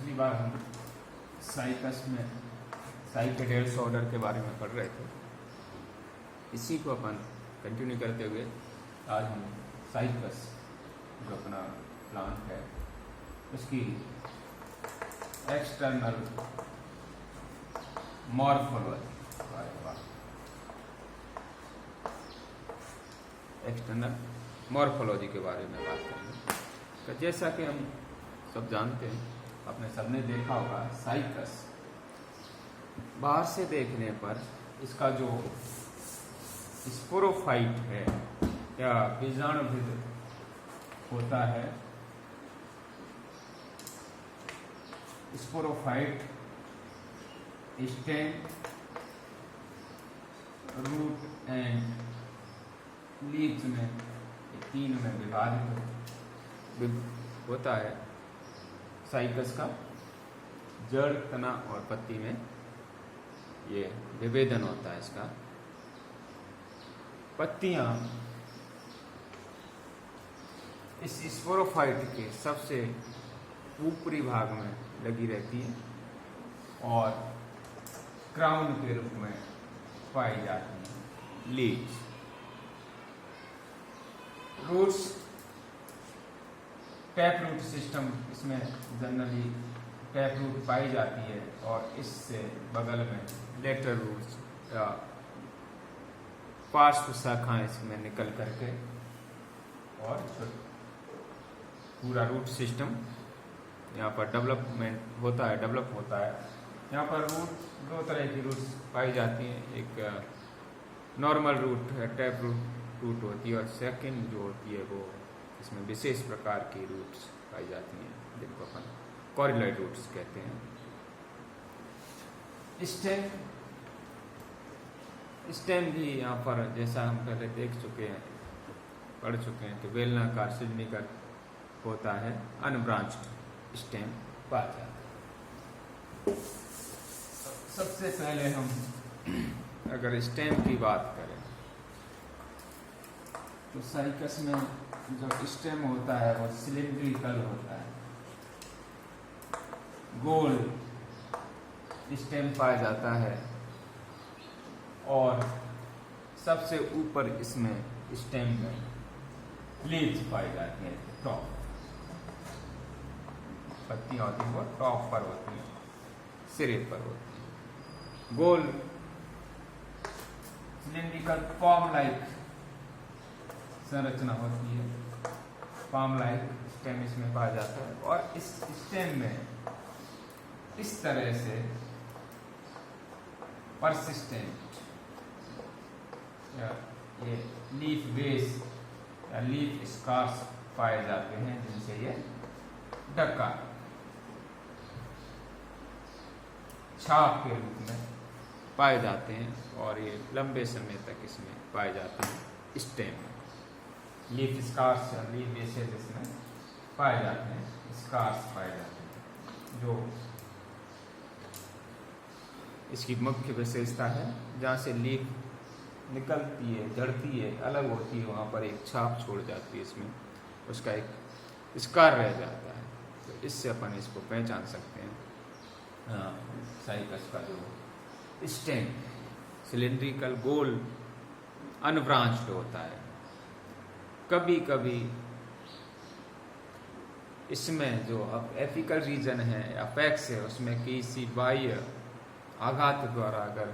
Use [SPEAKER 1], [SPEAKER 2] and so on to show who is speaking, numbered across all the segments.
[SPEAKER 1] पिछली बार हम साइकस में साइकेडेल्स ऑर्डर के बारे में पढ़ रहे थे। इसी को अपन कंटिन्यू करते हुए आज हम साइकस जो अपना प्लांट है उसकी एक्सटर्नल मॉर्फोलॉजी के बारे में बात करेंगे। तो जैसा कि हम सब जानते हैं, आपने सबने देखा होगा, साइकस बाहर से देखने पर इसका जो स्पोरोफाइट है या बीजाणुविद होता है, sporophyte stem, root and leaves में तीन में विभाजित होता है। साइकस का जड़, तना और पत्ती में ये विभेदन होता है। इसका पत्तियां इस स्पोरोफाइट के सबसे ऊपरी भाग में लगी रहती है और क्राउन के रूप में पाई जाती है। Leaves, roots, tap root system इसमें जनरली टैप रूट पाई जाती है और इससे बगल में लेटर रूट्स या पार्श्व शाखाएं इसमें निकल करके और पूरा रूट सिस्टम यहाँ पर डेवलप होता है। यहाँ पर रूट दो तरह की रूट्स पाई जाती हैं। एक नॉर्मल रूट है, टैप रूट होती है, और सेकंड जो होती है वो इसमें विशेष प्रकार की रूट्स पाई जाती हैं जिनको अपन कॉरिलॉइड रूट्स कहते हैं। स्टेम भी यहाँ पर जैसा हम पहले पढ़ चुके हैं कि बेलनाकार सिलिंड्रिकल होता है, अनब्रांच्ड स्टेम पाया जाता है। सबसे पहले हम अगर स्टेम की बात करें तो साइकस में जो स्टेम होता है वो सिलिंड्रिकल होता है, गोल स्टेम पाया जाता है और सबसे ऊपर इसमें स्टेम में लीव्स पाई जाती हैं। टॉप पत्तियां होती हैं वो टॉप पर होती हैं, सिरे पर होती हैं। गोल सिलिंड्रिकल फॉर्म लाइक संरचना होती है, फॉर्म लाइक स्टेम इसमें पाया जाता है और इस स्टेम में इस तरह से परसिस्टेंट ये लीफ बेस या लीफ स्कार्स पाए जाते हैं जिनसे ये ढका छाप के रूप में पाए जाते हैं और ये लंबे समय तक इसमें पाए जाते हैं। स्टेम में लीफ स्कार्स या लीफ बेसेस इसमें पाए जाते हैं, स्कार्स पाए जाते हैं। जो इसकी मुख्य विशेषता है, जहाँ से लीफ निकलती है, झड़ती है, अलग होती है, वहाँ पर एक छाप छोड़ जाती है, इसमें उसका एक स्कार रह जाता है। तो इससे अपन इसको पहचान सकते हैं। साइकस का जो स्टेम सिलिंड्रिकल गोल अनब्रांच्ड होता है। कभी कभी इसमें जो एपिकल रीजन है, अपेक्स है, उसमें किसी बाह्य आघात द्वारा अगर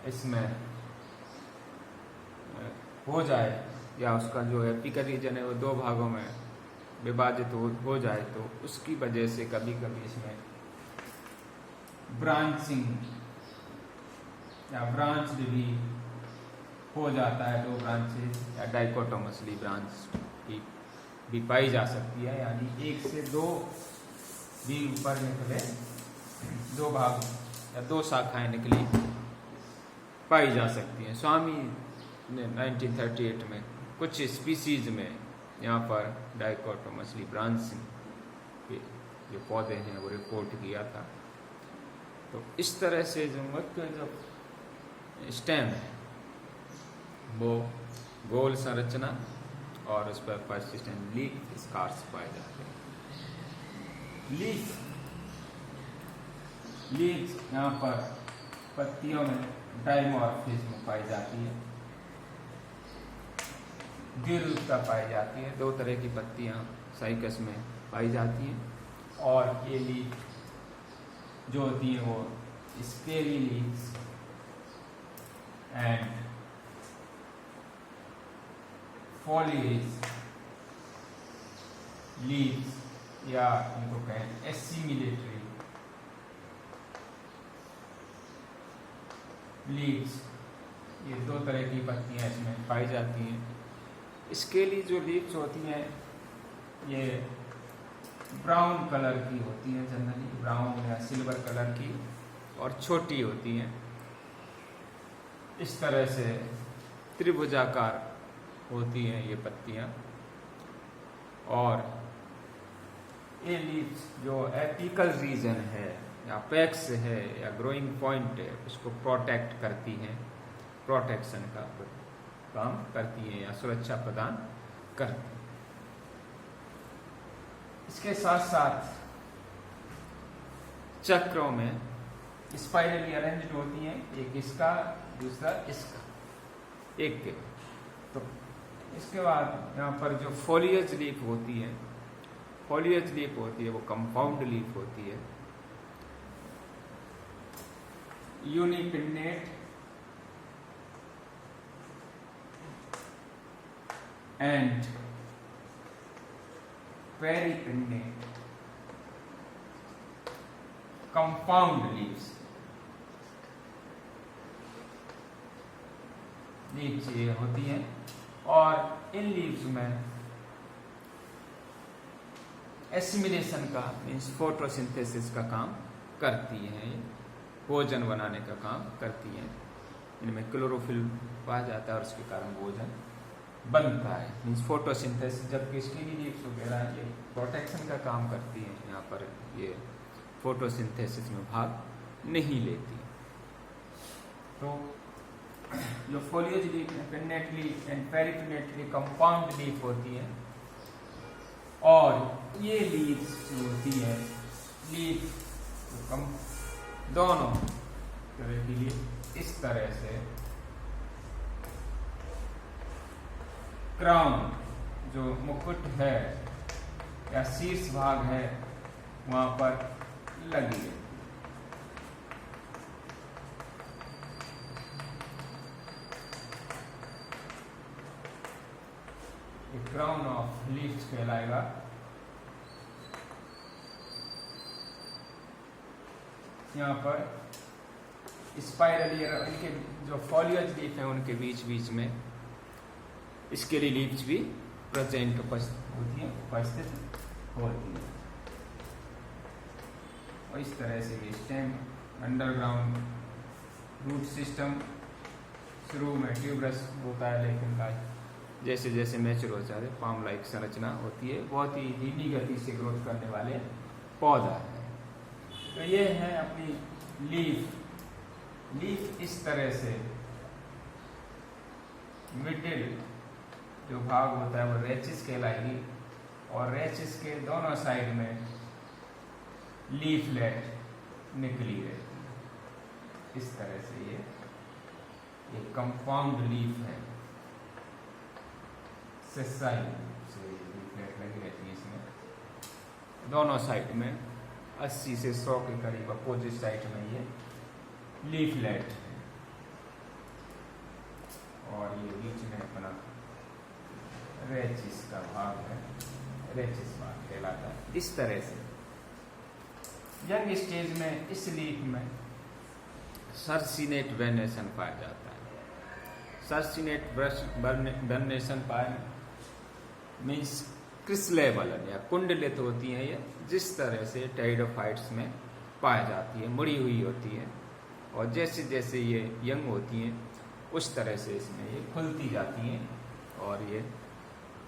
[SPEAKER 1] इसमें हो जाए या उसका जो एपिकल रीजन है वो दो भागों में विभाजित हो जाए तो उसकी वजह से कभी कभी इसमें ब्रांचिंग या ब्रांच भी हो जाता है। दो ब्रांचेस या डाइकोटोमसली ब्रांच भी पाई जा सकती है, यानी एक से दो भी ऊपर निकले, दो भाग या दो शाखाएं निकली पाई जा सकती हैं। स्वामी ने 1938 में कुछ स्पीसीज में यहाँ पर डाइकोटोमसली ब्रांचिंग के जो पौधे हैं वो रिपोर्ट किया था। तो इस तरह से जो मुख्य जो स्टेम है वो गोल संरचना और उस पर परसिस्टेंट लीफ स्कार्स पाए जाते हैं। लीव्स यहाँ पर पत्तियों में डाइमॉर्फिज्म पाई जाती है, द्विरूपता पाई जाती है। दो तरह की पत्तियां साइकस में पाई जाती हैं। और ये लीफ जो होती है वो scaly leaves and foliage leaves, या इनको कहें एसिमिलेटरी लीव्स, ये दो तरह की पत्तियां इसमें पाई जाती हैं। स्केली जो लीव्स होती हैं ये ब्राउन कलर की होती हैं, जनरली ब्राउन या सिल्वर कलर की, और छोटी होती हैं। इस तरह से त्रिभुजाकार होती हैं ये पत्तियां। और ये लीव्स जो एपिकल रीजन है या पैक्स है या ग्रोइंग पॉइंट है उसको प्रोटेक्ट करती हैं, प्रोटेक्शन का काम करती हैं या सुरक्षा प्रदान करती हैं। इसके साथ साथ चक्रों में स्पाइरली अरेंज्ड होती हैं, एक इसका दूसरा इसका, एक के। तो इसके बाद यहाँ पर जो फोलियज लीफ होती है, फोलियज लीफ होती है वो कंपाउंड लीफ होती है, यूनिपिन्नेट एंड पेरिपिन्नेट कंपाउंड लीव्स ये होती हैं। और इन लीव्स में एसिमिलेशन का मीन्स फोटोसिंथेसिस का काम करती हैं, भोजन बनाने का काम करती हैं। इनमें क्लोरोफिल पाया जाता है और उसके कारण भोजन बनता है, मीन्स फोटोसिंथेसिस। जबकि स्केली लीव्स वगैरह ये प्रोटेक्शन का काम करती हैं, यहाँ पर ये फोटोसिंथेसिस में भाग नहीं लेती। तो जो foliage leaf pinnately and paripinnately compound leaf होती है, और ये लीव्स जो होती है लीफ दोनों तरह की लीफ इस तरह से क्राउन जो मुकुट है या शीर्ष भाग है वहां पर लगी है। क्राउन ऑफ लीव्स कहलाएगा। यहाँ पर स्पाइरली इनके जो फॉलियज लीफ है उनके बीच बीच में स्केली लीव्स भी प्रेजेंट उपस्थित होती है। और इस तरह से ये स्टेम अंडरग्राउंड रूट सिस्टम शुरू में ट्यूबरस होता है, लेकिन जैसे जैसे मैच्योर हो जाते पाम लाइक संरचना होती है, बहुत ही धीमी गति से ग्रोथ करने वाले पौधा है। तो ये है अपनी लीफ इस तरह से मिडिल जो भाग होता है वो रेचिस कहलाएगी, और रेचिस के दोनों साइड में लीफलेट निकली रहती है। इस तरह से ये कंपाउंड लीफ है, सेसाइल से लीफलेट लगी रहती है इसमें दोनों साइड में। 80 से 100 के करीब अपोजिट साइड में ये लीफलेट है, और ये बीच में अपना रेचिस का भाग है, रेचिस भाग कहलाता है। इस तरह से यंग स्टेज में इस लीफ में सर्सिनेट वेनेशन पाया जाता है। सर्सिनेट वेनेशन पाए मीन्स क्रिस्लेबलन या कुंडलित होती है ये, जिस तरह से टेरिडोफाइट्स में पाई जाती है, मुड़ी हुई होती है, और जैसे जैसे ये यंग होती हैं उस तरह से इसमें ये खुलती जाती हैं, और ये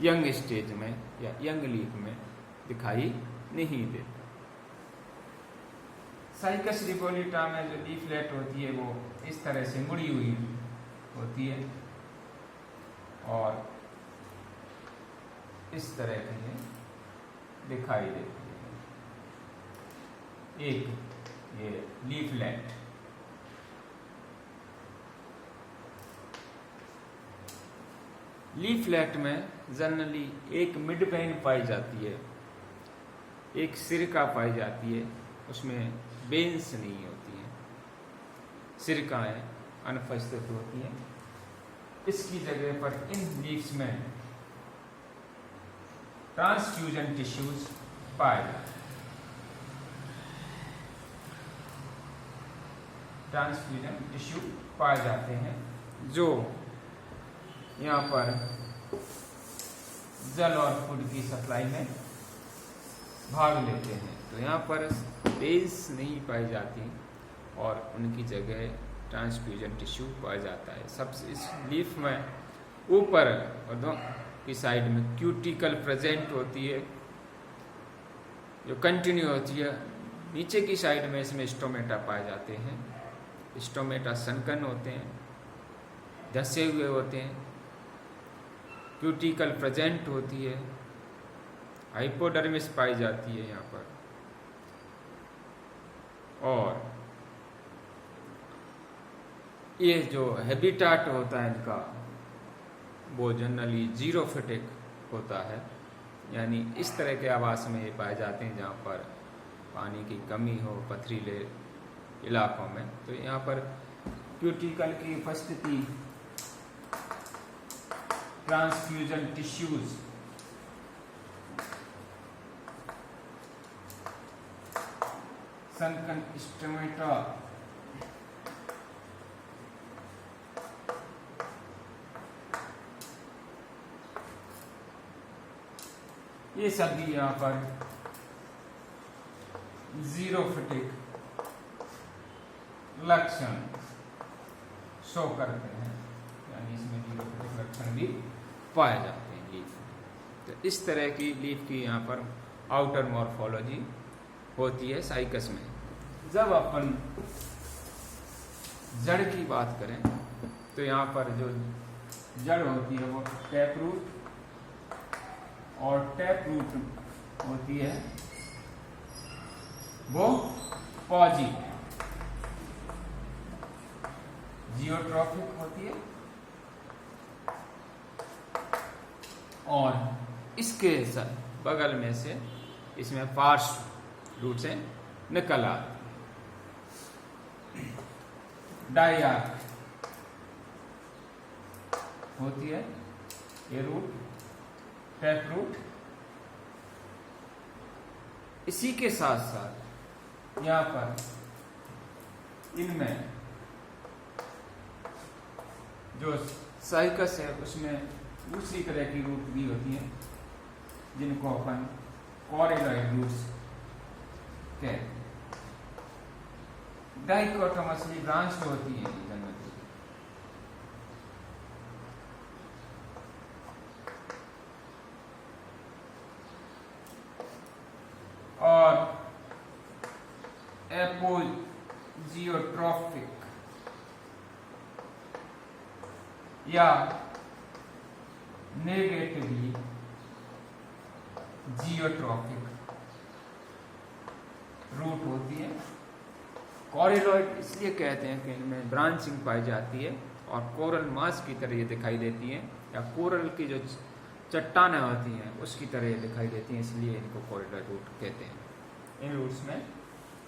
[SPEAKER 1] यंग स्टेज में या यंग लीफ में दिखाई नहीं देता। साइकस रिबोलिटा में जो लीफलेट होती है वो इस तरह से मुड़ी हुई होती है, और इस तरह की दिखाई देती है। एक ये लीफलेट, लीफलेट में जनरली एक मिड वेन पाई जाती है, एक सिरका पाई जाती है, उसमें बेन्स नहीं होती है, सिरकाएं अनुपस्थित होती हैं। इसकी जगह पर इन लीव्स में ट्रांसफ्यूजन टिश्यूज पाए जाते हैं, ट्रांसफ्यूजन टिश्यू पाए जाते हैं जो यहाँ पर जल और फूड की सप्लाई में भाग लेते हैं। तो यहाँ पर बेन्स नहीं पाई जाती और उनकी जगह ट्रांसफ्यूजन टिश्यू पाया जाता है। सबसे इस लीफ में ऊपर और दोनों की साइड में क्यूटिकल प्रेजेंट होती है जो कंटिन्यू होती है। नीचे की साइड में इसमें स्टोमेटा पाए जाते हैं। स्टोमेटा सनकन होते हैं, धसे हुए होते हैं, क्यूटिकल प्रेजेंट होती है, हाइपोडर्मिस पाई जाती है यहाँ पर। और ये जो हैबिटाट होता है इनका वो जनरली जीरोफिटिक होता है, यानी इस तरह के आवास में ये पाए जाते हैं जहाँ पर पानी की कमी हो पथरीले इलाकों में। तो यहाँ पर क्यूटिकल की उपस्थिति ट्रांसफ्यूजन टिश्यूज सनकन स्टोमेटा ये सभी यहाँ पर जीरोफिटिक लक्षण शो करते हैं, यानी इसमें जीरोफिटिक लक्षण भी पाए जाते हैं लीफ। तो इस तरह की लीफ की यहाँ पर आउटर मॉर्फोलॉजी होती है साइकस में। जब अपन जड़ की बात करें तो यहाँ पर जो जड़ होती है वो टैप रूट और टैप रूट होती है वो पॉजी जियोट्रॉफिक होती है और इसके बगल में से इसमें पार्श्व रूट से निकल आती डायआर्क होती है ये रूट, टैप रूट। इसी के साथ साथ यहाँ पर इनमें जो साइकस है उसमें दूसरी तरह की रूट भी होती हैं जिनको अपन कॉरिलॉइड रूट्स कहते हैं। डाइकोटोमसली ब्रांच्ड होती है जनरली। और एपोजियोट्रॉफिक या नेगेटिवली जियोट्रॉफिक रूट होती है। कॉरिलॉइड इसलिए कहते हैं कि इनमें ब्रांचिंग पाई जाती है और कोरल मास की तरह ये दिखाई देती हैं, या कोरल की जो चट्टानें होती हैं उसकी तरह ये दिखाई देती हैं, इसलिए इनको कॉरिलॉइड रूट कहते हैं। इन रूट्स में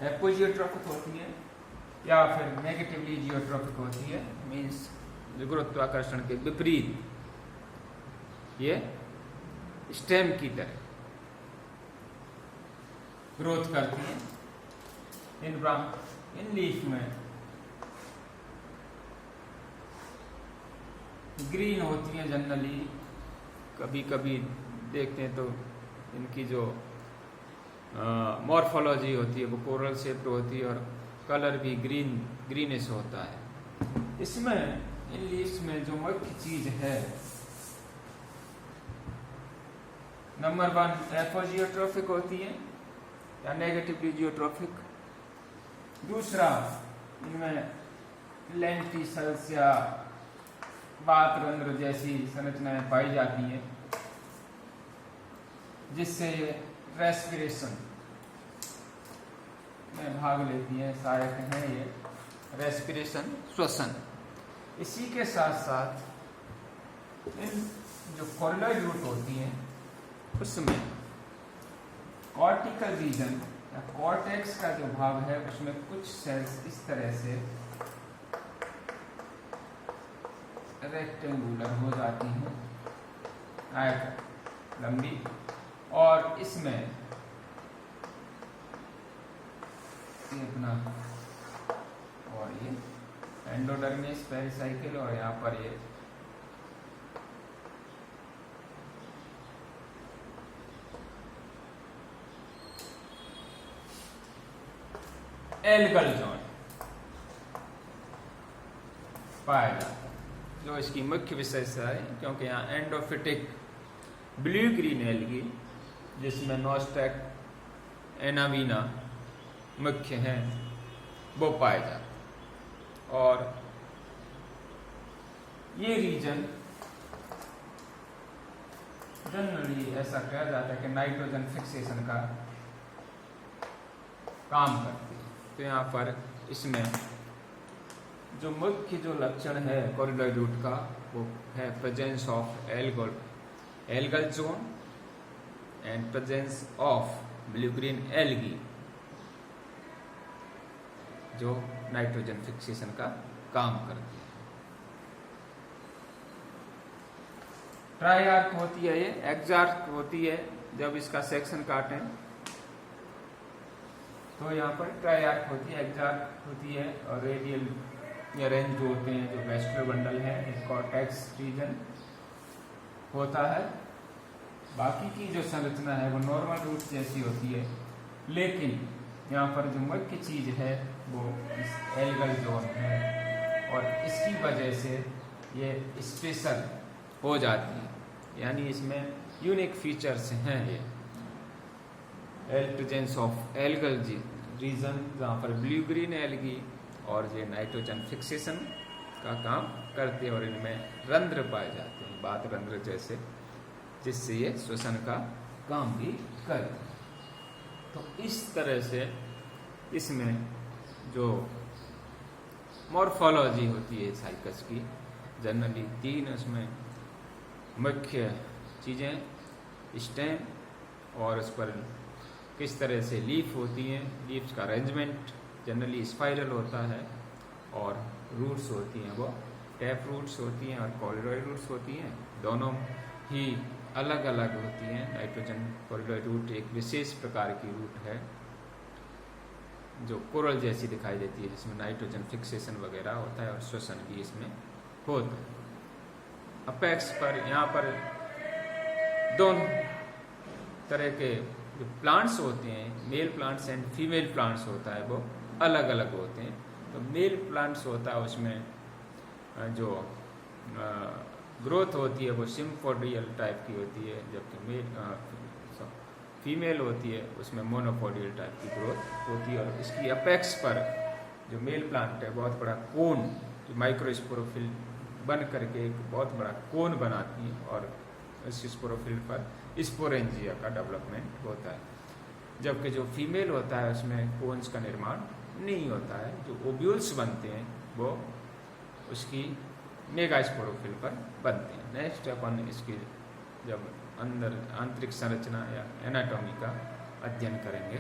[SPEAKER 1] एपोजियोट्रॉफिक होती है या फिर नेगेटिवली जियोट्रॉफिक होती है, मीन्स गुरुत्वाकर्षण के विपरीत ये स्टेम की तरह ग्रोथ करती हैं। इन लीफ में ग्रीन होती है जनरली, कभी कभी देखते हैं तो इनकी जो मॉर्फोलॉजी होती है वो कोरल शेप्ड होती है और कलर भी ग्रीनिश होता है। इसमें इन लीव्स में जो मुख्य चीज है, नंबर 1 एपोजियोट्रॉफिक होती है या नेगेटिवली जियोट्रॉफिक। दूसरा, इनमें लेंटिसल्स या बातरंध्र जैसी संरचनाएं पाई जाती हैं जिससे ये रेस्पिरेशन में भाग लेती हैं, सहायक हैं ये रेस्पिरेशन, श्वसन। इसी के साथ साथ इन जो कॉर्टिकल रूट होती हैं उसमें कॉर्टिकल रीजन या कॉर्टेक्स का जो भाग है उसमें कुछ सेल्स इस तरह से रेक्टेंगुलर हो जाती हैं, आयत लंबी, और इसमें ये अपना और ये एंडोडर्मिस पेरिसाइकिल और यहाँ पर ये एल्गल जॉइंट पाया जाता है, जो इसकी मुख्य विशेषता है, क्योंकि यहाँ एंडोफिटिक ब्लू ग्रीन एल्गी जिसमें नोस्टेक, एनावीना मुख्य हैं, वो पाए जाते हैं। और ये रीजन जनरली ऐसा कहा जाता है कि नाइट्रोजन फिक्सेशन का काम करती है। तो यहाँ पर इसमें जो मुख्य जो लक्षण है कॉरिडोर रूट का वो है presence of algal zone and presence of blue green algae, जो नाइट्रोजन फिक्सेशन का काम करती है। ट्राइआर्क होती है, ये एक्सार्क होती है जब इसका सेक्शन काटें तो यहाँ पर ट्राइआर्क होती है, एक्सार्क होती है, और रेडियल या रेंज जो होते हैं, जो वेस्ट्रल बंडल है, कॉर्टेक्स रीजन होता है। बाकी की जो संरचना है वो नॉर्मल रूट जैसी होती है, लेकिन यहाँ पर जो मुख्य चीज है वो इस एल्गल जोन है, और इसकी वजह से ये स्पेशल हो जाती है, यानी इसमें यूनिक फीचर्स हैं। ये प्रेजेंस ऑफ एल्गल रीजन जहाँ पर ब्लू ग्रीन एल्गी और ये नाइट्रोजन फिक्सेशन का काम करते हैं, और इनमें रंध्र पाए जाते हैं, बात रंध्र जैसे, जिससे ये श्वसन का काम भी करते हैं। तो इस तरह से इसमें जो मॉर्फोलॉजी होती है साइकस की, जनरली 3 उसमें मुख्य चीज़ें, स्टेम और उस पर किस तरह से लीफ होती हैं, लीव्स का अरेंजमेंट जनरली स्पाइरल होता है, और रूट्स होती हैं वो टैप रूट्स होती हैं और कॉरिडोर रूट्स होती हैं, दोनों ही अलग अलग होती हैं। नाइट्रोजन कॉरिडोर रूट एक विशेष प्रकार की रूट है जो कोरल जैसी दिखाई देती है, जिसमें नाइट्रोजन फिक्सेशन वगैरह होता है और श्वसन भी इसमें होता है। अपेक्स पर यहाँ पर दोनों तरह के जो प्लांट्स होते हैं, male plants and female plants होता है, वो अलग अलग होते हैं। तो मेल प्लांट्स होता है उसमें जो ग्रोथ होती है वो सिम्फोडियल टाइप की होती है, जबकि फीमेल होती है उसमें मोनोपोडियल टाइप की ग्रोथ होती है। और इसकी अपेक्स पर जो मेल प्लांट है बहुत बड़ा कोन, जो माइक्रोस्पोरोफिल बन करके एक बहुत बड़ा कोन बनाती है, और इस स्पोरोफिल पर स्पोरेंजिया का डेवलपमेंट होता है, जबकि जो फीमेल होता है उसमें कोन्स का निर्माण नहीं होता है। जो ओब्यूल्स बनते हैं वो उसकी मेगास्पोरोफिल पर बनते हैं। नेक्स्ट अपन इसकी जब अंदर आंतरिक संरचना या एनाटॉमी का अध्ययन करेंगे।